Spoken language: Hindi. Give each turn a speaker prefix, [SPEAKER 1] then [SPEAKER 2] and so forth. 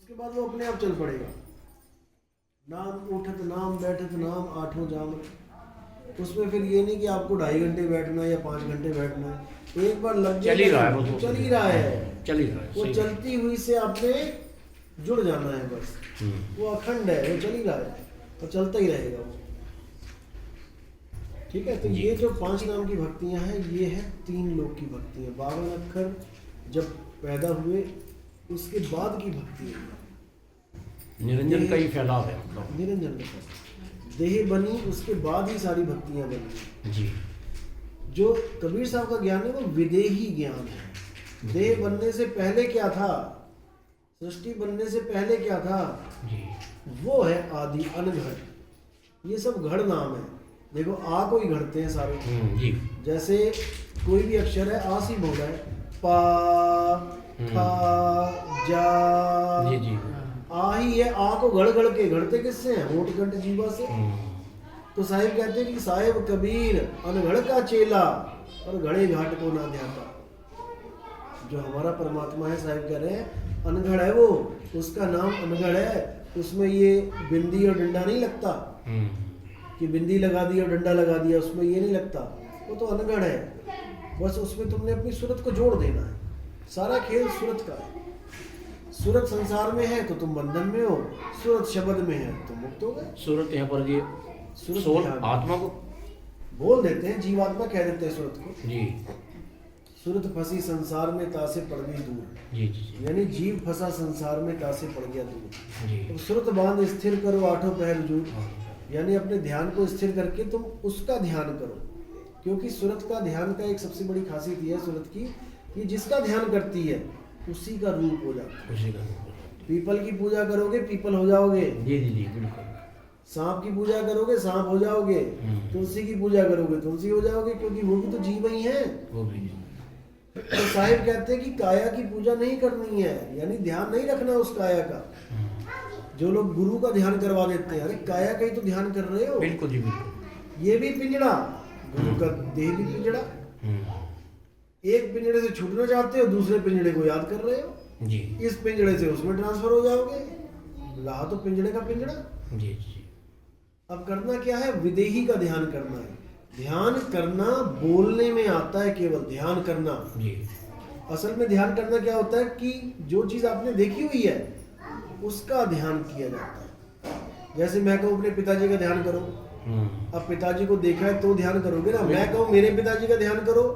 [SPEAKER 1] उसके बाद वो अपने आप चल पड़ेगा। नाम उठत नाम बैठत नाम आठों जाम। उसमें फिर ये नहीं कि आपको 2.5 घंटे बैठना है या 5 घंटे बैठना है, एक बार लग
[SPEAKER 2] चल ही रहा है,
[SPEAKER 1] वो चल ही रहा है,
[SPEAKER 2] चल ही रहा है,
[SPEAKER 1] वो
[SPEAKER 2] सही
[SPEAKER 1] चलती हुई से आपने जुड़ जाना है बस। वो अखंड है, वो चल ही रहा है और चलता ही रहेगा वो। ठीक है, तो
[SPEAKER 2] जी।
[SPEAKER 1] ये जो 5 नाम की भक्तियां हैं, ये है 3 लोक की भक्तियां। 52 अक्षर जब पैदा हुए उसके बाद की भक्ति है।
[SPEAKER 2] निरंजन का ही फैलाव है मतलब।
[SPEAKER 1] निरंजन का देह बनी उसके बाद ही सारी भक्तियां बनी।
[SPEAKER 2] जी
[SPEAKER 1] जो कबीर साहब का ज्ञान है वो विदेही ज्ञान है। देह बनने से पहले क्या था, सृष्टि बनने से पहले क्या था,
[SPEAKER 2] जी
[SPEAKER 1] वो है आदि अनघड़। ये सब घड़ नाम है। देखो आ को ही घड़ते हैं सारे।
[SPEAKER 2] जी
[SPEAKER 1] जैसे कोई भी अक्षर है आ से ही बोल रहा है, पा खा जा।
[SPEAKER 2] जी जी
[SPEAKER 1] आ ही है, आ को घड़ घड़ के घड़ते किससे हैं, होठ कंठ जीवा से। तो साहिब कहते हैं कि साहिब कबीर अनघड़ का चेला और घड़े घाट को ना ध्याता। जो हमारा परमात्मा है, साहिब कह रहे हैं अनघड़ है वो, उसका नाम अनघड़ है। उसमें ये बिंदी और डंडा नहीं लगता कि बिंदी लगा दी और डंडा लगा दिया, उसमें ये नहीं लगता। वो तो अनघड़ है, बस उसमें तुमने अपनी सूरत को जोड़ देना है। सारा खेल सूरत का है। सूरत संसार में है तो तुम बंधन में हो, सूरत शब्द में है तो मुक्त हो गए।
[SPEAKER 2] सूरत यहाँ पर ये
[SPEAKER 1] सूरत
[SPEAKER 2] सोल
[SPEAKER 1] ध्यान।
[SPEAKER 2] आत्मा को
[SPEAKER 1] बोल देते हैं, जीवात्मा कह देते हैं सूरत को।
[SPEAKER 2] जी
[SPEAKER 1] सूरत फंसी संसार में तासे पड़ गई दूर।
[SPEAKER 2] जी जी
[SPEAKER 1] यानी जीव फंसा संसार में तासे पड़ गया दूर।
[SPEAKER 2] जी
[SPEAKER 1] तो सूरत बांध स्थिर करो आठों पहर जूर। यानी अपने ध्यान को स्थिर करके तुम उसका ध्यान करो। क्योंकि सूरत का ध्यान का एक सबसे बड़ी खासियत यह है सूरत की, कि जिसका ध्यान करती है उसी का रूप हो जाता है।
[SPEAKER 2] उसी का
[SPEAKER 1] पीपल की पूजा करोगे पीपल हो जाओगे।
[SPEAKER 2] जी जी जी बिल्कुल।
[SPEAKER 1] सांप की पूजा करोगे सांप हो जाओगे। तुलसी की पूजा करोगे तुलसी हो जाओगे, क्योंकि वो भी तो जीव ही है।
[SPEAKER 2] वो भी
[SPEAKER 1] तो साहिब कहते हैं कि काया की पूजा नहीं करनी है, यानी ध्यान नहीं रखना उस काया का। जो लोग गुरु का ध्यान करवा देते हैं, अरे काया का ही तो ध्यान कर रहे हो।
[SPEAKER 2] बिल्कुल जी बिल्कुल।
[SPEAKER 1] ये भी पिंजड़ा, गुरु का देह भी पिंजड़ा। एक पिंजड़े से छूटना चाहते हो, दूसरे पिंजड़े को याद कर रहे हो।
[SPEAKER 2] जी
[SPEAKER 1] इस पिंजड़े से उसमें ट्रांसफर हो जाओगे। रहा तो पिंजड़े का पिंजड़ा।
[SPEAKER 2] जी जी
[SPEAKER 1] अब करना क्या है, विदेही का ध्यान करना है। ध्यान करना बोलने में आता है, केवल ध्यान करना।
[SPEAKER 2] जी
[SPEAKER 1] असल में ध्यान करना क्या होता है कि जो चीज आपने देखी हुई है उसका ध्यान किया जाता है। जैसे मैं कहूँ अपने पिताजी का ध्यान करो, अब पिताजी को देखा है तो ध्यान करोगे ना। मैं कहूँ मेरे पिताजी का ध्यान करो,